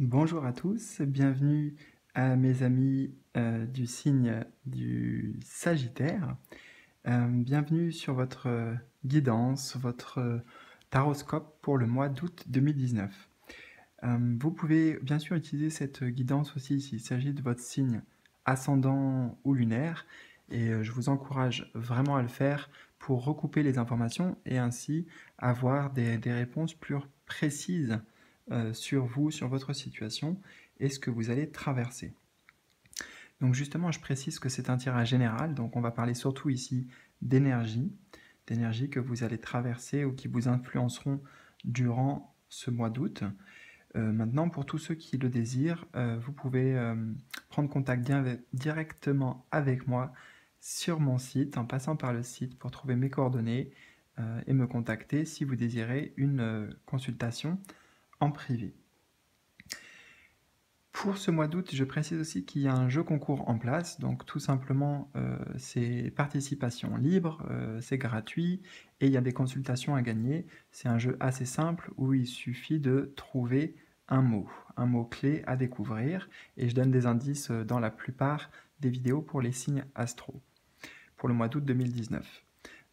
Bonjour à tous, bienvenue à mes amis du signe du Sagittaire. Bienvenue sur votre guidance, votre taroscope pour le mois d'août 2019. Vous pouvez bien sûr utiliser cette guidance aussi s'il s'agit de votre signe ascendant ou lunaire, et je vous encourage vraiment à le faire pour recouper les informations et ainsi avoir des réponses plus précises sur vous, sur votre situation et ce que vous allez traverser. Donc justement, je précise que c'est un tirage général, donc on va parler surtout ici d'énergie que vous allez traverser ou qui vous influenceront durant ce mois d'août. Maintenant, pour tous ceux qui le désirent, vous pouvez prendre contact directement avec moi sur mon site, en passant par le site pour trouver mes coordonnées et me contacter si vous désirez une consultation en privé. Pour ce mois d'août, je précise aussi qu'il y a un jeu concours en place, donc tout simplement c'est participation libre, c'est gratuit et il y a des consultations à gagner. C'est un jeu assez simple où il suffit de trouver un mot clé à découvrir, et je donne des indices dans la plupart des vidéos pour les signes astro, pour le mois d'août 2019.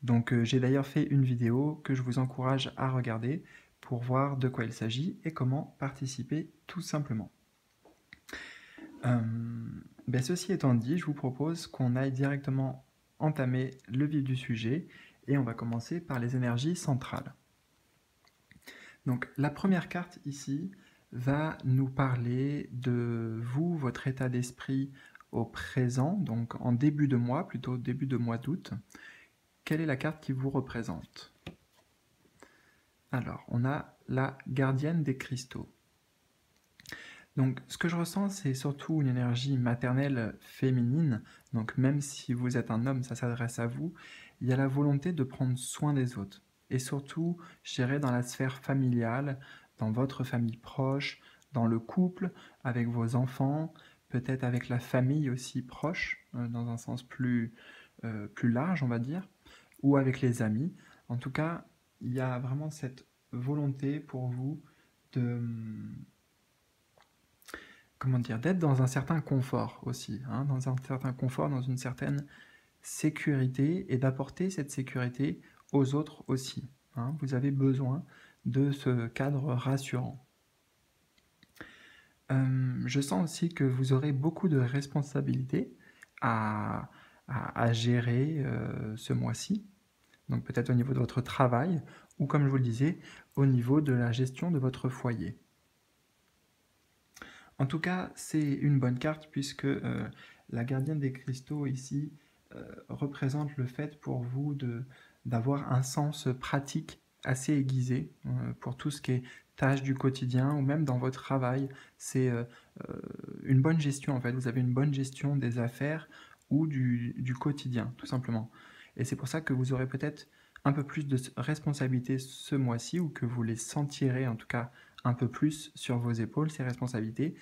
Donc j'ai d'ailleurs fait une vidéo que je vous encourage à regarder pour voir de quoi il s'agit et comment participer tout simplement. Ceci étant dit, je vous propose qu'on aille directement entamer le vif du sujet et on va commencer par les énergies centrales. Donc la première carte ici va nous parler de vous, votre état d'esprit au présent, donc en début de mois, plutôt début de mois d'août. Quelle est la carte qui vous représente? Alors, on a la gardienne des cristaux. Donc, ce que je ressens, c'est surtout une énergie maternelle féminine. Donc, même si vous êtes un homme, ça s'adresse à vous. Il y a la volonté de prendre soin des autres. Et surtout, je dirais dans la sphère familiale, dans votre famille proche, dans le couple, avec vos enfants, peut-être avec la famille aussi proche, dans un sens plus large, on va dire, ou avec les amis. En tout cas, il y a vraiment cette volonté pour vous de d'être dans un certain confort aussi, hein, dans un certain confort, dans une certaine sécurité, et d'apporter cette sécurité aux autres aussi. Hein. Vous avez besoin de ce cadre rassurant. Je sens aussi que vous aurez beaucoup de responsabilités à gérer ce mois-ci, donc peut-être au niveau de votre travail, ou comme je vous le disais, au niveau de la gestion de votre foyer. En tout cas, c'est une bonne carte puisque la gardienne des cristaux ici représente le fait pour vous d'avoir un sens pratique assez aiguisé pour tout ce qui est tâches du quotidien ou même dans votre travail. C'est une bonne gestion en fait, vous avez une bonne gestion des affaires ou du quotidien tout simplement. Et c'est pour ça que vous aurez peut-être un peu plus de responsabilités ce mois-ci, ou que vous les sentirez en tout cas un peu plus sur vos épaules, ces responsabilités,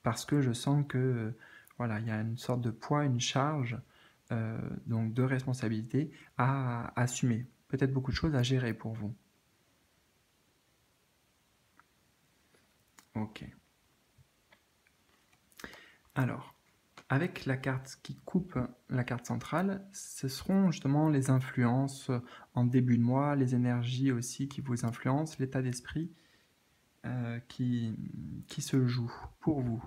parce que je sens que voilà, il y a une sorte de poids, une charge, donc de responsabilité à assumer. Peut-être beaucoup de choses à gérer pour vous. Ok. Alors, avec la carte qui coupe la carte centrale, ce seront justement les influences en début de mois, les énergies aussi qui vous influencent, l'état d'esprit qui se joue pour vous.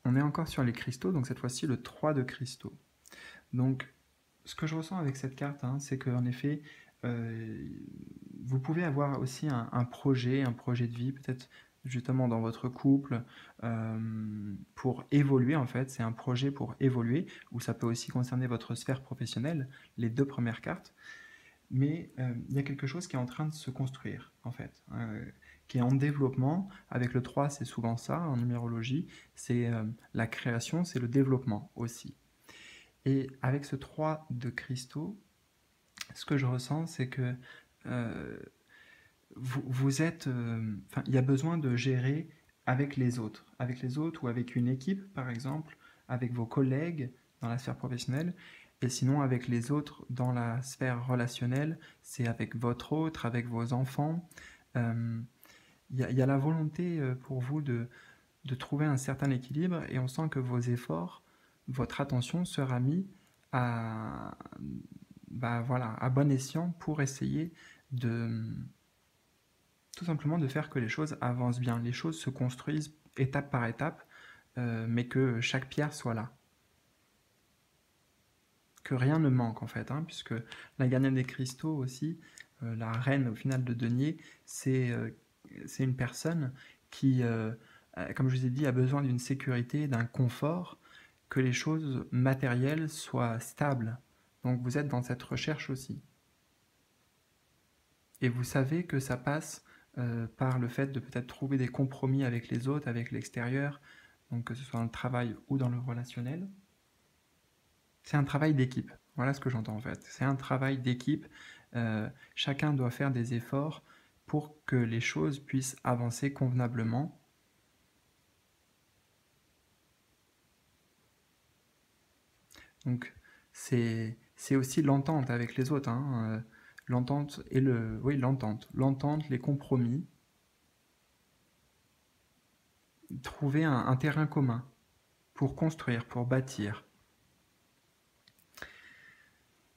On est encore sur les cristaux, donc cette fois-ci le 3 de cristaux. Donc, ce que je ressens avec cette carte, hein, c'est qu'en effet, vous pouvez avoir aussi un projet de vie, peut-être justement dans votre couple, pour évoluer en fait. C'est un projet pour évoluer, ou ça peut aussi concerner votre sphère professionnelle, les deux premières cartes. Mais il y a quelque chose qui est en train de se construire, en fait, qui est en développement. Avec le 3, c'est souvent ça, en numérologie, c'est la création, c'est le développement aussi. Et avec ce 3 de cristaux, ce que je ressens, c'est que vous êtes... il y a besoin de gérer avec les autres ou avec une équipe, par exemple, avec vos collègues dans la sphère professionnelle, et sinon avec les autres dans la sphère relationnelle, c'est avec votre autre, avec vos enfants. il y a la volonté pour vous de trouver un certain équilibre et on sent que vos efforts, votre attention sera mise à, bah voilà, à bon escient pour essayer de tout simplement de faire que les choses avancent bien, les choses se construisent étape par étape, mais que chaque pierre soit là. Que rien ne manque en fait, hein, puisque la gardienne des cristaux aussi, la reine au final de denier, c'est une personne qui, comme je vous ai dit, a besoin d'une sécurité, d'un confort, que les choses matérielles soient stables. Donc vous êtes dans cette recherche aussi. Et vous savez que ça passe par le fait de peut-être trouver des compromis avec les autres, avec l'extérieur, donc que ce soit dans le travail ou dans le relationnel. C'est un travail d'équipe. Voilà ce que j'entends en fait. C'est un travail d'équipe. Chacun doit faire des efforts pour que les choses puissent avancer convenablement. Donc c'est aussi l'entente avec les autres, hein. L'entente et oui, l'entente, les compromis, trouver un terrain commun pour construire, pour bâtir.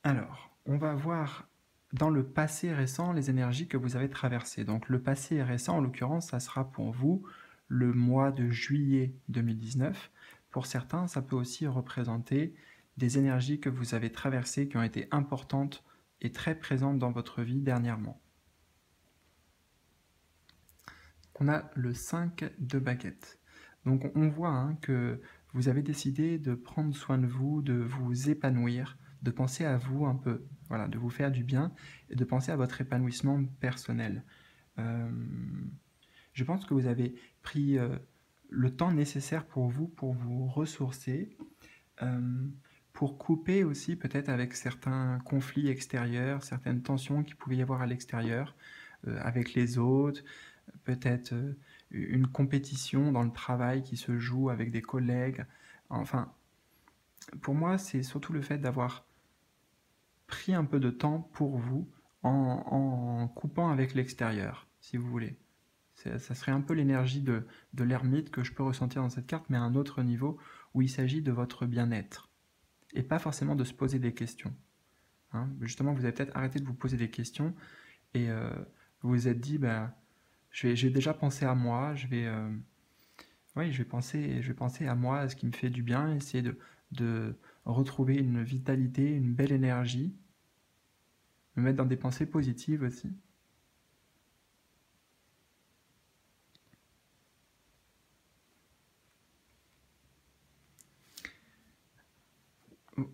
Alors, on va voir dans le passé récent les énergies que vous avez traversées. Donc le passé récent, en l'occurrence, ça sera pour vous le mois de juillet 2019. Pour certains, ça peut aussi représenter des énergies que vous avez traversées qui ont été importantes et très présentes dans votre vie dernièrement. On a le 5 de baguette. Donc on voit hein, que vous avez décidé de prendre soin de vous, de vous épanouir, de penser à vous un peu, voilà, de vous faire du bien et de penser à votre épanouissement personnel. Je pense que vous avez pris le temps nécessaire pour vous ressourcer, pour couper aussi peut-être avec certains conflits extérieurs, certaines tensions qu'il pouvait y avoir à l'extérieur, avec les autres, peut-être une compétition dans le travail qui se joue avec des collègues. Enfin, pour moi, c'est surtout le fait d'avoir pris un peu de temps pour vous en coupant avec l'extérieur, si vous voulez. Ça serait un peu l'énergie de l'ermite que je peux ressentir dans cette carte, mais à un autre niveau où il s'agit de votre bien-être. Et pas forcément de se poser des questions. Hein, justement, vous avez peut-être arrêté de vous poser des questions et vous vous êtes dit, bah, j'ai déjà pensé à moi, oui, je vais penser à moi, à ce qui me fait du bien, essayer de retrouver une vitalité, une belle énergie, me mettre dans des pensées positives aussi.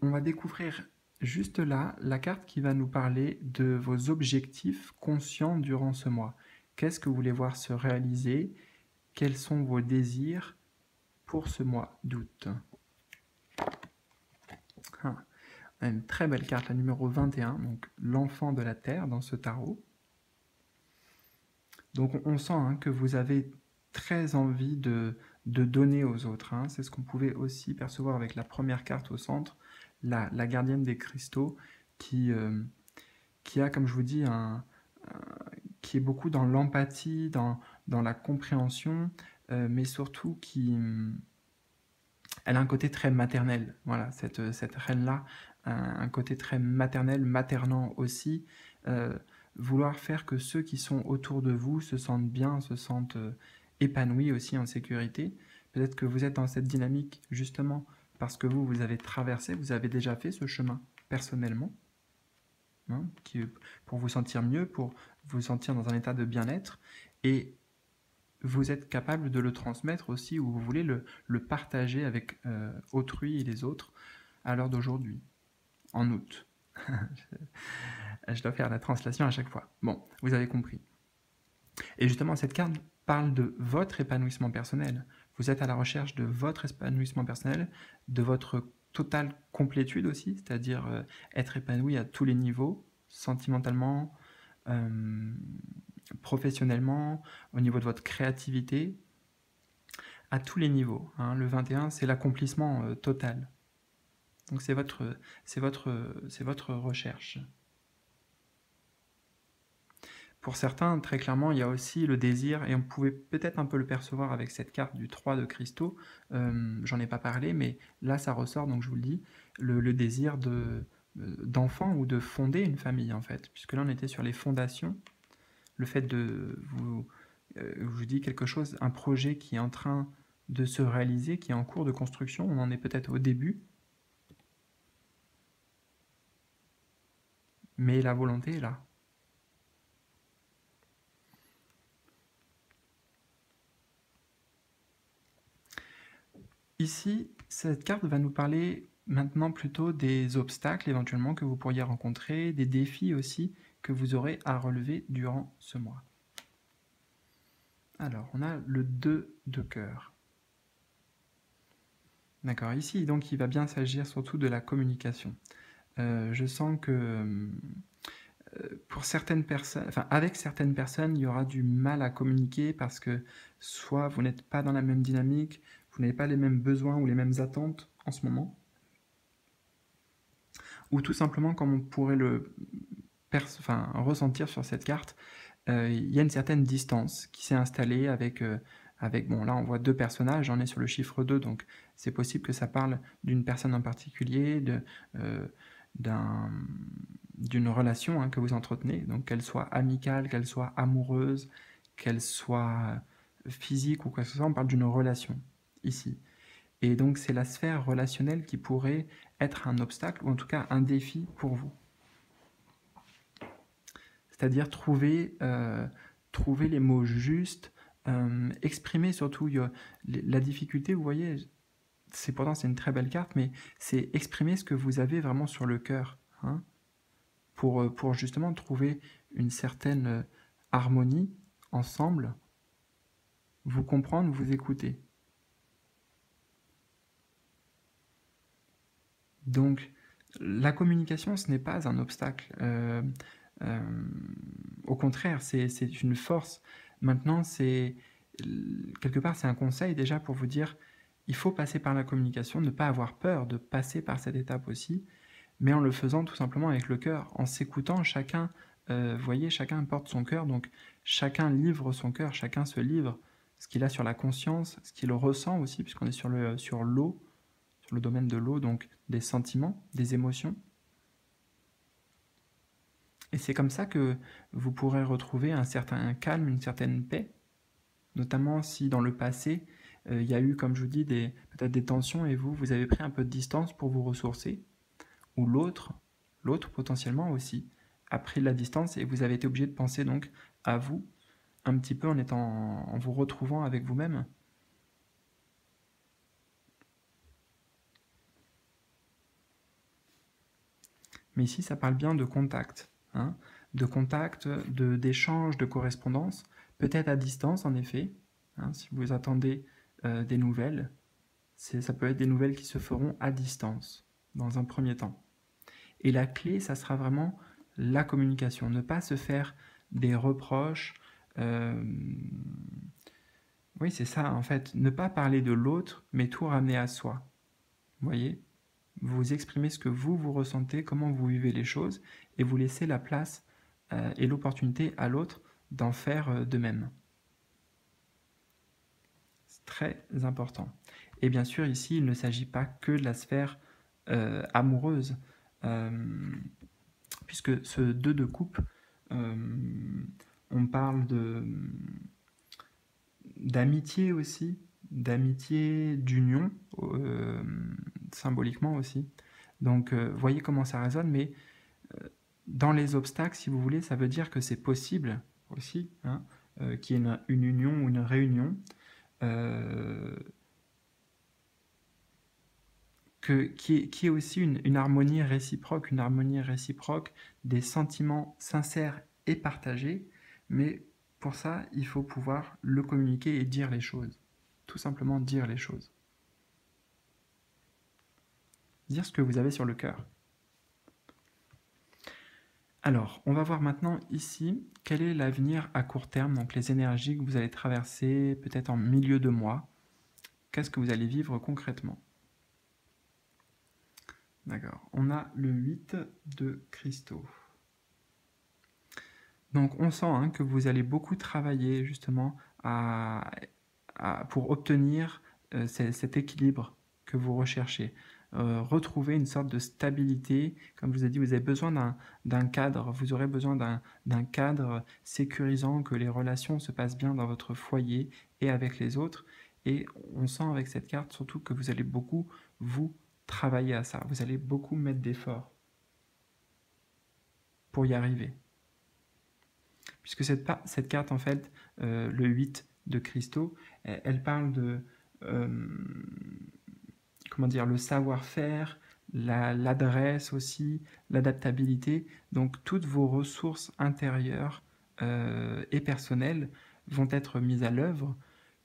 On va découvrir juste là la carte qui va nous parler de vos objectifs conscients durant ce mois. Qu'est-ce que vous voulez voir se réaliser? Quels sont vos désirs pour ce mois d'août? Ah, une très belle carte, la numéro 21, donc l'enfant de la terre dans ce tarot. Donc on sent hein, que vous avez très envie de donner aux autres. Hein. C'est ce qu'on pouvait aussi percevoir avec la première carte au centre, la gardienne des cristaux, qui a, comme je vous dis, qui est beaucoup dans l'empathie, dans la compréhension, mais surtout elle a un côté très maternel. Voilà, cette reine-là a un côté très maternel, maternant aussi. Vouloir faire que ceux qui sont autour de vous se sentent bien, se sentent épanouis aussi en sécurité. Peut-être que vous êtes dans cette dynamique justement parce que vous avez traversé, vous avez déjà fait ce chemin personnellement, hein, pour vous sentir mieux, pour vous sentir dans un état de bien-être, et vous êtes capable de le transmettre aussi, ou vous voulez le partager avec autrui et les autres à l'heure d'aujourd'hui, en août. Je dois faire la translation à chaque fois. Bon, vous avez compris. Et justement, cette carte parle de votre épanouissement personnel. Vous êtes à la recherche de votre épanouissement personnel, de votre totale complétude aussi, c'est-à-dire être épanoui à tous les niveaux, sentimentalement, professionnellement, au niveau de votre créativité, à tous les niveaux. Hein. Le 21, c'est l'accomplissement total. Donc c'est votre recherche. Pour certains, très clairement, il y a aussi le désir, et on pouvait peut-être un peu le percevoir avec cette carte du 3 de cristaux, j'en ai pas parlé, mais là ça ressort, donc je vous le dis, le désir d'enfant ou de fonder une famille en fait, puisque là on était sur les fondations, le fait de je vous dis quelque chose, un projet qui est en train de se réaliser, qui est en cours de construction, on en est peut-être au début, mais la volonté est là. Ici, cette carte va nous parler maintenant plutôt des obstacles éventuellement que vous pourriez rencontrer, des défis aussi que vous aurez à relever durant ce mois. Alors, on a le 2 de cœur. D'accord, ici, donc, il va bien s'agir surtout de la communication. Je sens que pour certaines personnes, enfin, avec certaines personnes, il y aura du mal à communiquer parce que soit vous n'êtes pas dans la même dynamique, vous n'avez pas les mêmes besoins ou les mêmes attentes en ce moment, ou tout simplement comme on pourrait le ressentir sur cette carte, il y a une certaine distance qui s'est installée avec, bon là on voit deux personnages, on est sur le chiffre 2, donc c'est possible que ça parle d'une personne en particulier, d'une relation hein, que vous entretenez, donc qu'elle soit amicale, qu'elle soit amoureuse, qu'elle soit physique ou quoi que ce soit, on parle d'une relation ici. Et donc c'est la sphère relationnelle qui pourrait être un obstacle, ou en tout cas un défi pour vous. C'est-à-dire trouver les mots justes, exprimer surtout la difficulté, vous voyez, pourtant c'est une très belle carte, mais c'est exprimer ce que vous avez vraiment sur le cœur, hein, pour justement trouver une certaine harmonie ensemble, vous comprendre, vous écouter. Donc, la communication, ce n'est pas un obstacle. Au contraire, c'est une force. Maintenant, quelque part, c'est un conseil déjà pour vous dire, il faut passer par la communication, ne pas avoir peur de passer par cette étape aussi, mais en le faisant tout simplement avec le cœur, en s'écoutant, chacun, vous voyez, chacun porte son cœur, donc chacun livre son cœur, chacun se livre ce qu'il a sur la conscience, ce qu'il ressent aussi, puisqu'on est sur l'eau, sur le domaine de l'eau, donc des sentiments, des émotions. Et c'est comme ça que vous pourrez retrouver un certain calme, une certaine paix, notamment si dans le passé, il y a eu, comme je vous dis, peut-être des tensions et vous avez pris un peu de distance pour vous ressourcer, ou l'autre potentiellement aussi, a pris de la distance et vous avez été obligé de penser donc à vous, un petit peu en vous retrouvant avec vous-même. Mais ici, ça parle bien de contact, hein, de contact, d'échange, de correspondance, peut-être à distance en effet, hein, si vous attendez des nouvelles, ça peut être des nouvelles qui se feront à distance, dans un premier temps. Et la clé, ça sera vraiment la communication, ne pas se faire des reproches. Oui, c'est ça, en fait, ne pas parler de l'autre, mais tout ramener à soi. Vous voyez ? Vous exprimez ce que vous ressentez, comment vous vivez les choses, et vous laissez la place et l'opportunité à l'autre d'en faire de même. C'est très important. Et bien sûr, ici, il ne s'agit pas que de la sphère amoureuse, puisque ce 2 de coupe, on parle d'amitié aussi, d'amitié, d'union, symboliquement aussi. Donc, voyez comment ça résonne, mais dans les obstacles, si vous voulez, ça veut dire que c'est possible aussi, hein, qu'il y ait une union ou une réunion, qui est aussi une harmonie réciproque, des sentiments sincères et partagés, mais pour ça, il faut pouvoir le communiquer et dire les choses. Tout simplement dire les choses. Dire ce que vous avez sur le cœur. Alors, on va voir maintenant ici quel est l'avenir à court terme, donc les énergies que vous allez traverser peut-être en milieu de mois. Qu'est-ce que vous allez vivre concrètement? D'accord, on a le 8 de cristaux. Donc on sent que vous allez beaucoup travailler justement pour obtenir cet équilibre que vous recherchez. Retrouver une sorte de stabilité. Comme je vous ai dit, vous avez besoin d'un cadre, vous aurez besoin d'un cadre sécurisant, que les relations se passent bien dans votre foyer et avec les autres. Et on sent avec cette carte surtout que vous allez beaucoup vous travailler à ça. Vous allez beaucoup mettre d'efforts pour y arriver. Puisque cette carte, en fait, le 8 de cristaux, elle parle de, euh, comment dire, le savoir-faire, l'adresse aussi, l'adaptabilité. Donc, toutes vos ressources intérieures et personnelles vont être mises à l'œuvre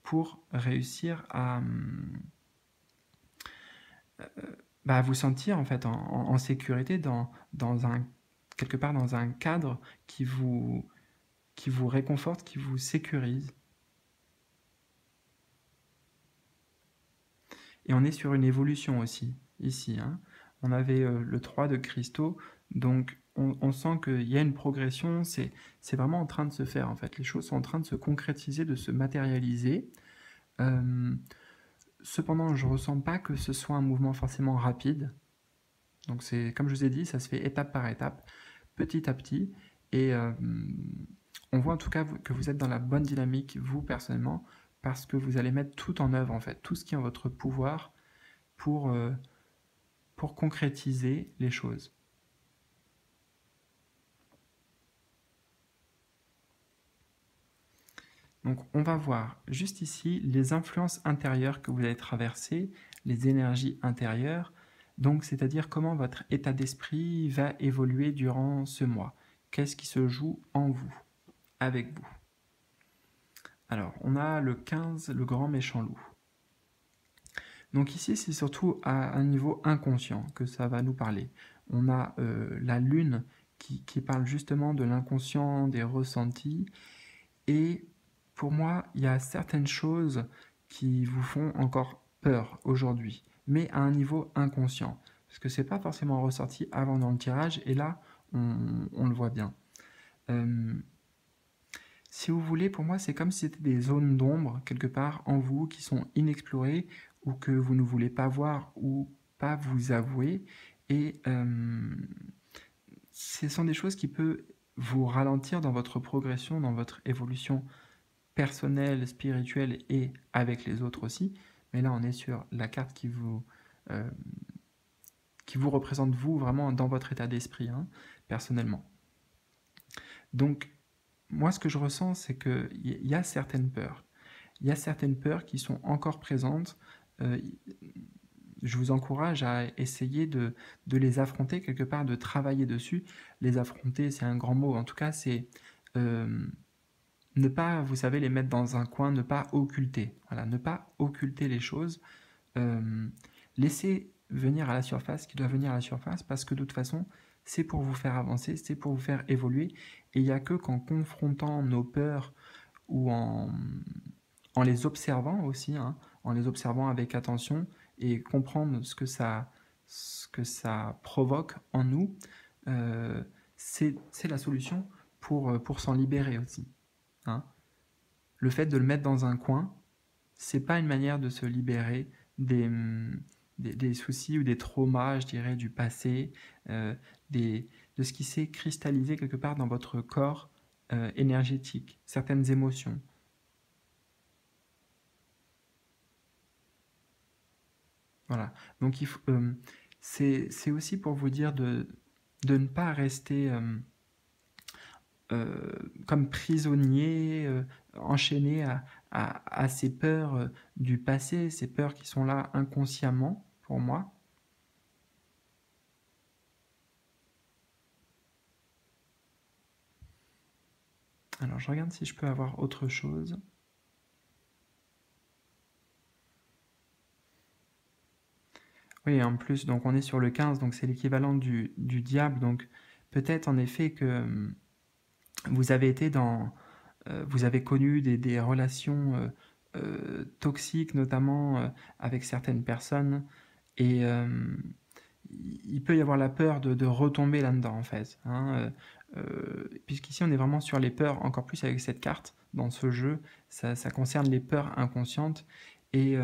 pour réussir à vous sentir en fait en sécurité quelque part dans un cadre qui vous réconforte, qui vous sécurise. Et on est sur une évolution aussi, ici. On avait le 3 de cristaux, donc on sent qu'il y a une progression, c'est vraiment en train de se faire en fait. Les choses sont en train de se concrétiser, de se matérialiser. Cependant, je ne ressens pas que ce soit un mouvement forcément rapide. Donc c'est, comme je vous ai dit, ça se fait étape par étape, petit à petit. Et on voit en tout cas que vous êtes dans la bonne dynamique, vous personnellement, parce que vous allez mettre tout en œuvre en fait, tout ce qui est en votre pouvoir pour concrétiser les choses. Donc on va voir juste ici les influences intérieures que vous allez traverser, les énergies intérieures, donc c'est-à-dire comment votre état d'esprit va évoluer durant ce mois. Qu'est-ce qui se joue en vous, avec vous. Alors on a le 15, le grand méchant loup. Donc ici c'est surtout à un niveau inconscient que ça va nous parler. On a la lune qui parle justement de l'inconscient, des ressentis, et pour moi, il y a certaines choses qui vous font encore peur aujourd'hui, mais à un niveau inconscient, parce que c'est pas forcément ressorti avant dans le tirage, et là, on le voit bien. Si vous voulez, pour moi, c'est comme si c'était des zones d'ombre, quelque part, en vous, qui sont inexplorées, ou que vous ne voulez pas voir, ou pas vous avouer, et ce sont des choses qui peuvent vous ralentir dans votre progression, dans votre évolution personnel, spirituel et avec les autres aussi. Mais là, on est sur la carte euh, qui vous représente vous vraiment dans votre état d'esprit, personnellement. Donc, moi, ce que je ressens, c'est qu'il y a certaines peurs. Il y a certaines peurs qui sont encore présentes. Je vous encourage à essayer de les affronter quelque part, de travailler dessus. Les affronter, c'est un grand mot. En tout cas, c'est ne pas, vous savez, les mettre dans un coin, ne pas occulter. Voilà, ne pas occulter les choses. Laisser venir à la surface ce qui doit venir à la surface, parce que de toute façon, c'est pour vous faire avancer, c'est pour vous faire évoluer. Et il n'y a que qu'en confrontant nos peurs ou en les observant aussi, en les observant avec attention et comprendre ce que ça provoque en nous, c'est la solution pour s'en libérer aussi. Le fait de le mettre dans un coin, c'est pas une manière de se libérer des soucis ou des traumas, je dirais, du passé, de ce qui s'est cristallisé quelque part dans votre corps énergétique, certaines émotions. Voilà. Donc c'est aussi pour vous dire de ne pas rester comme prisonnier, enchaîné à ces peurs du passé, ces peurs qui sont là inconsciemment pour moi. Alors je regarde si je peux avoir autre chose. Oui, en plus, donc on est sur le 15, donc c'est l'équivalent du diable, donc peut-être en effet que vous avez été vous avez connu des relations toxiques, notamment avec certaines personnes, et il peut y avoir la peur de retomber là-dedans, en fait. puisqu'ici on est vraiment sur les peurs, encore plus avec cette carte, dans ce jeu, ça concerne les peurs inconscientes, et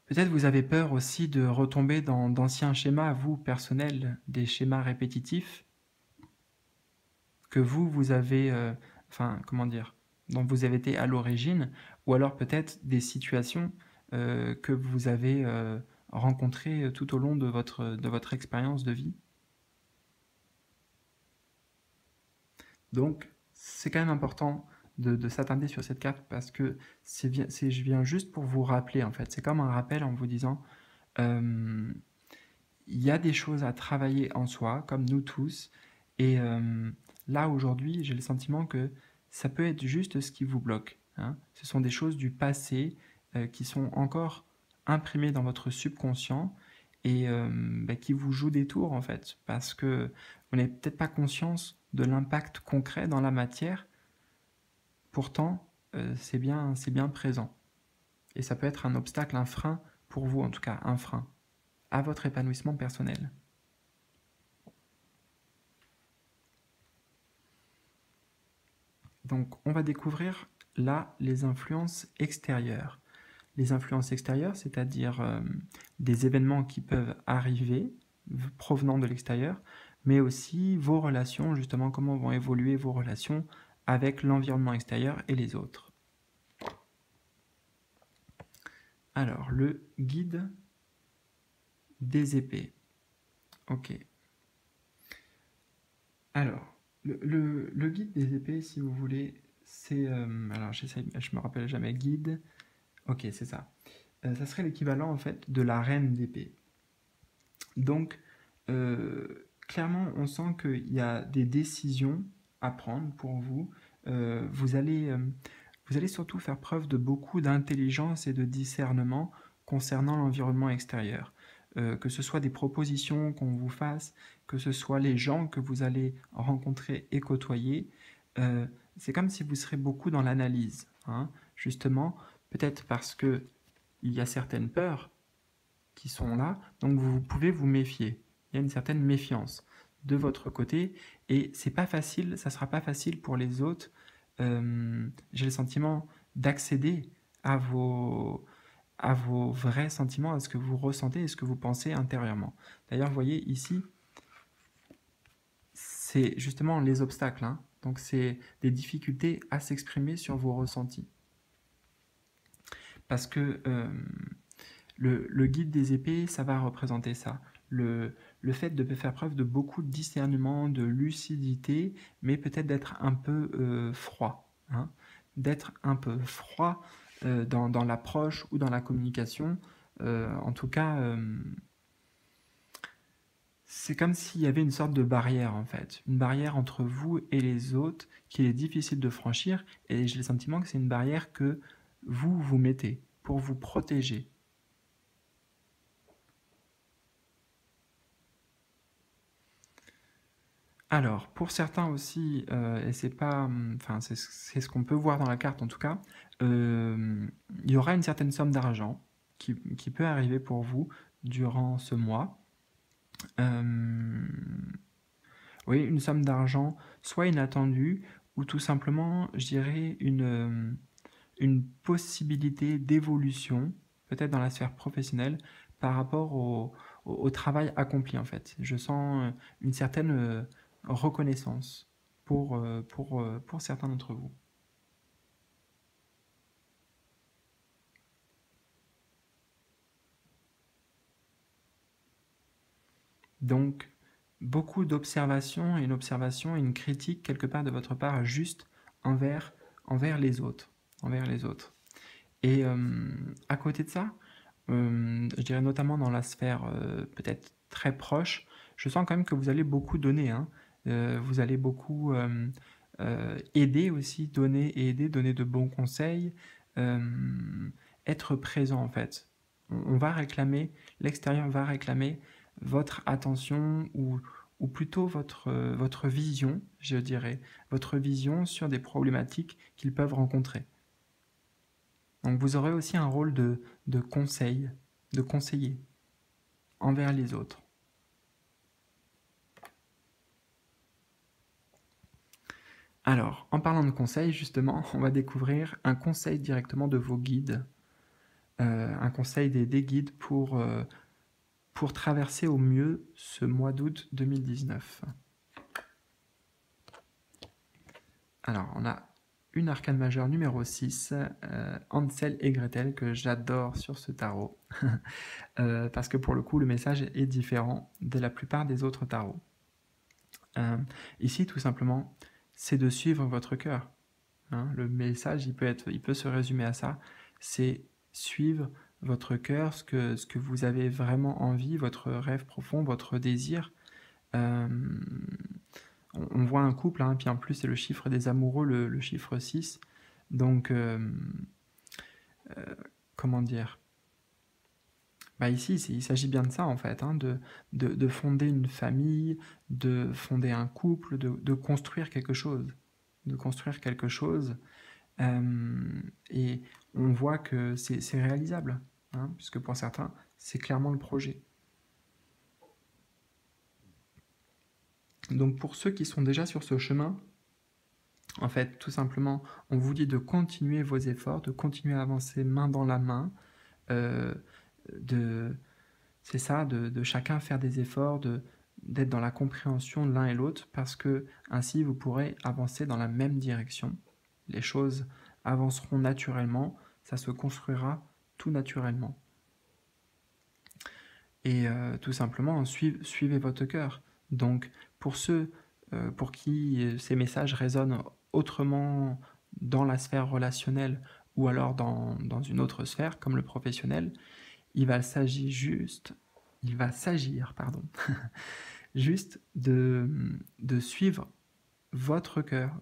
peut-être vous avez peur aussi de retomber dans d'anciens schémas, vous, personnels, des schémas répétitifs, que vous avez, enfin, comment dire, dont vous avez été à l'origine, ou alors peut-être des situations que vous avez rencontrées tout au long de votre expérience de vie. Donc, c'est quand même important de s'attarder sur cette carte parce que je viens juste pour vous rappeler, en fait. C'est comme un rappel en vous disant, euh, il y a des choses à travailler en soi, comme nous tous, et là, aujourd'hui, j'ai le sentiment que ça peut être juste ce qui vous bloque, hein. Ce sont des choses du passé qui sont encore imprimées dans votre subconscient et bah, qui vous jouent des tours, en fait, parce que vous n'avez peut-être pas conscience de l'impact concret dans la matière. Pourtant, c'est bien présent. Et ça peut être un obstacle, un frein, pour vous en tout cas, un frein, à votre épanouissement personnel. Donc, on va découvrir là les influences extérieures. Les influences extérieures, c'est-à-dire des événements qui peuvent arriver provenant de l'extérieur, mais aussi vos relations, justement, comment vont évoluer vos relations avec l'environnement extérieur et les autres. Alors, le guide des épées. Ok. Alors, le guide des épées, si vous voulez, c'est... alors, je me rappelle jamais, guide. Ok, c'est ça. Ça serait l'équivalent, en fait, de la reine d'épée. Donc, clairement, on sent qu'il y a des décisions à prendre pour vous. Vous allez surtout faire preuve de beaucoup d'intelligence et de discernement concernant l'environnement extérieur. Que ce soit des propositions qu'on vous fasse, que ce soit les gens que vous allez rencontrer et côtoyer, c'est comme si vous serez beaucoup dans l'analyse, hein. Justement, peut-être parce que il y a certaines peurs qui sont là, donc vous pouvez vous méfier. Il y a une certaine méfiance de votre côté et c'est pas facile, ça sera pas facile pour les autres. J'ai le sentiment d'accéder à à vos vrais sentiments, à ce que vous ressentez et ce que vous pensez intérieurement. D'ailleurs, vous voyez ici, c'est justement les obstacles, hein. Donc c'est des difficultés à s'exprimer sur vos ressentis. Parce que le guide des épées, ça va représenter ça. Le fait de faire preuve de beaucoup de discernement, de lucidité, mais peut-être d'être un peu froid, hein. D'être un peu froid dans l'approche ou dans la communication. En tout cas, c'est comme s'il y avait une sorte de barrière, en fait. Une barrière entre vous et les autres qu'il est difficile de franchir. Et j'ai le sentiment que c'est une barrière que vous mettez pour vous protéger. Alors, pour certains aussi, et c'est pas, enfin, c'est ce qu'on peut voir dans la carte en tout cas, il y aura une certaine somme d'argent qui peut arriver pour vous durant ce mois. Euh, oui, une somme d'argent, soit inattendue, ou tout simplement, je dirais, une possibilité d'évolution, peut-être dans la sphère professionnelle, par rapport au travail accompli en fait. Je sens une certaine reconnaissance pour certains d'entre vous. Donc, beaucoup d'observations et une observation et une critique quelque part de votre part juste envers, envers les autres. Envers les autres. Et à côté de ça, je dirais notamment dans la sphère peut-être très proche, je sens quand même que vous allez beaucoup donner, hein. Vous allez beaucoup aider aussi, donner et aider, donner de bons conseils, être présent en fait. On va réclamer, l'extérieur va réclamer votre attention ou plutôt votre vision, je dirais, votre vision sur des problématiques qu'ils peuvent rencontrer. Donc vous aurez aussi un rôle de conseil, de conseiller envers les autres. Alors, en parlant de conseils, justement, on va découvrir un conseil directement de vos guides, un conseil des guides pour traverser au mieux ce mois d'août 2019. Alors, on a une arcane majeure numéro 6, Hansel et Gretel, que j'adore sur ce tarot, parce que pour le coup, le message est différent de la plupart des autres tarots. Ici, tout simplement, c'est de suivre votre cœur. Hein. Le message, il peut se résumer à ça, c'est suivre votre cœur, ce que vous avez vraiment envie, votre rêve profond, votre désir. On voit un couple, hein, puis en plus c'est le chiffre des amoureux, le chiffre 6. Donc, comment dire, ici, il s'agit bien de ça en fait, hein, de fonder une famille, de fonder un couple, de construire quelque chose. De construire quelque chose. Et on voit que c'est réalisable, hein, puisque pour certains, c'est clairement le projet. Donc pour ceux qui sont déjà sur ce chemin, en fait, tout simplement, on vous dit de continuer vos efforts, de continuer à avancer main dans la main, euh, c'est ça, de chacun faire des efforts, d'être dans la compréhension de l'un et l'autre, parce que ainsi vous pourrez avancer dans la même direction. Les choses avanceront naturellement, ça se construira tout naturellement. Et tout simplement, suivez votre cœur. Donc, pour ceux pour qui ces messages résonnent autrement dans la sphère relationnelle ou alors dans une autre sphère, comme le professionnel, il va s'agir juste juste de suivre votre cœur,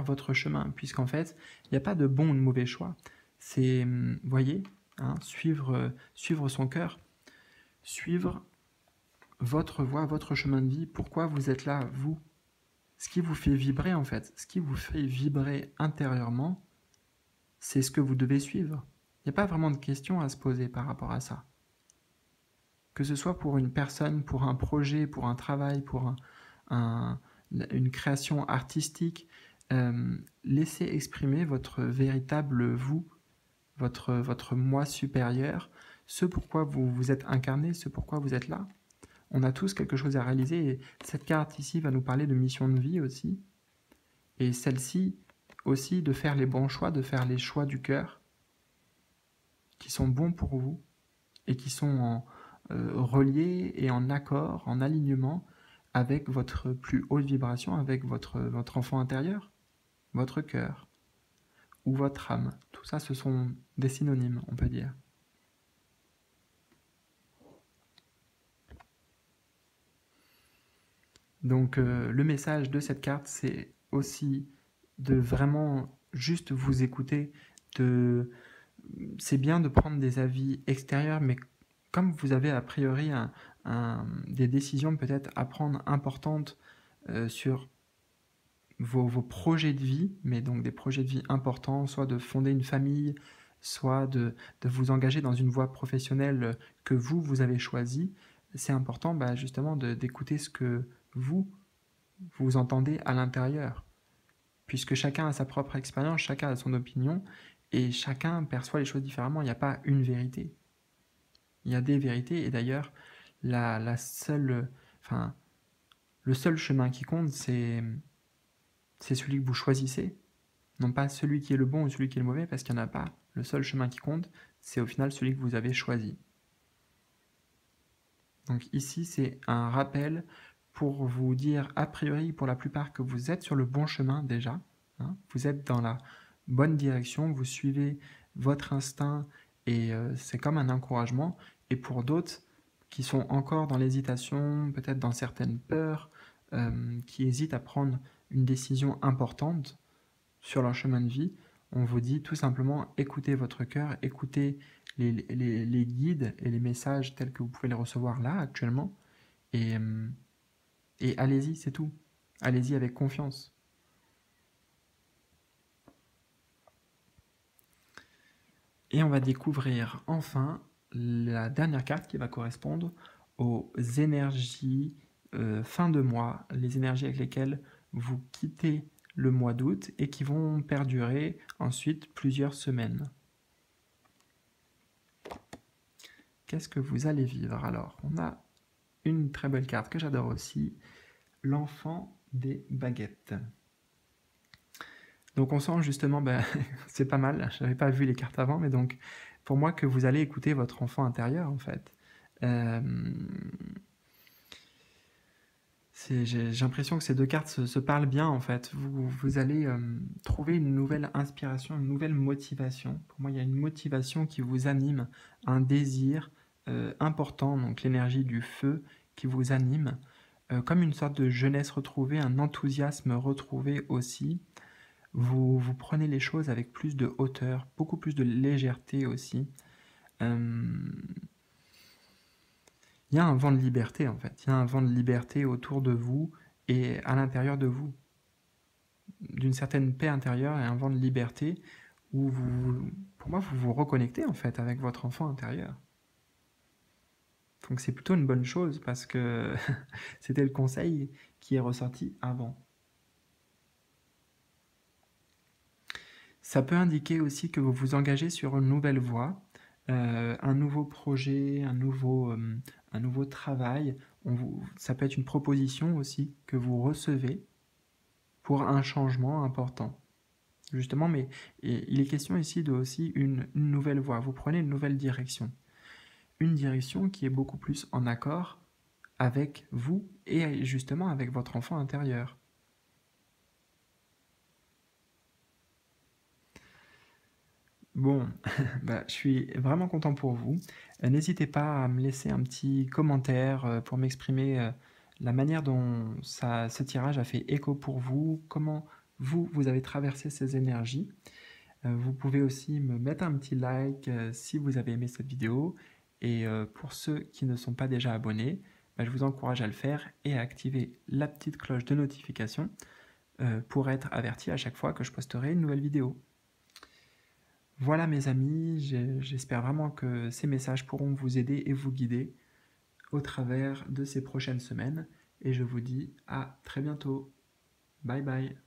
votre chemin, puisqu'en fait, il n'y a pas de bon ou de mauvais choix. C'est, voyez, hein, suivre son cœur, suivre votre voie, votre chemin de vie, pourquoi vous êtes là, vous. Ce qui vous fait vibrer, en fait, ce qui vous fait vibrer intérieurement, c'est ce que vous devez suivre. Il n'y a pas vraiment de questions à se poser par rapport à ça. Que ce soit pour une personne, pour un projet, pour un travail, pour une création artistique, laissez exprimer votre véritable vous, votre moi supérieur, ce pourquoi vous vous êtes incarné, ce pourquoi vous êtes là. On a tous quelque chose à réaliser et cette carte ici va nous parler de mission de vie aussi. Et celle-ci aussi de faire les bons choix, de faire les choix du cœur qui sont bons pour vous et qui sont reliés et en accord, en alignement avec votre plus haute vibration, avec votre enfant intérieur, votre cœur ou votre âme. Tout ça, ce sont des synonymes, on peut dire. Donc le message de cette carte, c'est aussi de vraiment juste vous écouter. C'est bien de prendre des avis extérieurs, mais comme vous avez a priori des décisions peut-être à prendre importantes sur vos projets de vie, mais donc des projets de vie importants, soit de fonder une famille, soit de vous engager dans une voie professionnelle que vous avez choisie, c'est important justement d'écouter ce que vous entendez à l'intérieur. Puisque chacun a sa propre expérience, chacun a son opinion, et chacun perçoit les choses différemment. Il n'y a pas une vérité. Il y a des vérités, et d'ailleurs, le seul chemin qui compte, c'est celui que vous choisissez, non pas celui qui est le bon ou celui qui est le mauvais, parce qu'il n'y en a pas. Le seul chemin qui compte, c'est au final celui que vous avez choisi. Donc ici, c'est un rappel pour vous dire, a priori, pour la plupart, que vous êtes sur le bon chemin déjà. Hein, vous êtes dans la bonne direction, vous suivez votre instinct et c'est comme un encouragement. Et pour d'autres qui sont encore dans l'hésitation, peut-être dans certaines peurs, qui hésitent à prendre une décision importante sur leur chemin de vie, on vous dit tout simplement écoutez votre cœur, écoutez les guides et les messages tels que vous pouvez les recevoir là actuellement et allez-y, c'est tout. Allez-y avec confiance. Et on va découvrir enfin la dernière carte qui va correspondre aux énergies fin de mois, les énergies avec lesquelles vous quittez le mois d'août et qui vont perdurer ensuite plusieurs semaines. Qu'est-ce que vous allez vivre alors? On a une très belle carte que j'adore aussi, l'enfant des baguettes. Donc on sent justement, c'est pas mal, je n'avais pas vu les cartes avant, mais donc pour moi que vous allez écouter votre enfant intérieur en fait. J'ai l'impression que ces deux cartes se parlent bien en fait. Vous allez trouver une nouvelle inspiration, une nouvelle motivation. Pour moi, il y a une motivation qui vous anime, un désir important, donc l'énergie du feu qui vous anime, comme une sorte de jeunesse retrouvée, un enthousiasme retrouvé aussi. Vous prenez les choses avec plus de hauteur, beaucoup plus de légèreté aussi. Il y a un vent de liberté en fait, il y a un vent de liberté autour de vous et à l'intérieur de vous. D'une certaine paix intérieure et un vent de liberté où pour moi, vous vous reconnectez en fait avec votre enfant intérieur. Donc c'est plutôt une bonne chose parce que c'était le conseil qui est ressorti avant. Ça peut indiquer aussi que vous vous engagez sur une nouvelle voie, un nouveau projet, un nouveau travail. Ça peut être une proposition aussi que vous recevez pour un changement important. Justement, mais il est question ici de aussi une nouvelle voie. Vous prenez une nouvelle direction. Une direction qui est beaucoup plus en accord avec vous et justement avec votre enfant intérieur. Bon, je suis vraiment content pour vous. N'hésitez pas à me laisser un petit commentaire pour m'exprimer la manière dont ce tirage a fait écho pour vous, comment vous avez traversé ces énergies. Vous pouvez aussi me mettre un petit like si vous avez aimé cette vidéo. Et pour ceux qui ne sont pas déjà abonnés, je vous encourage à le faire et à activer la petite cloche de notification pour être averti à chaque fois que je posterai une nouvelle vidéo. Voilà mes amis, j'espère vraiment que ces messages pourront vous aider et vous guider au travers de ces prochaines semaines. Et je vous dis à très bientôt. Bye bye.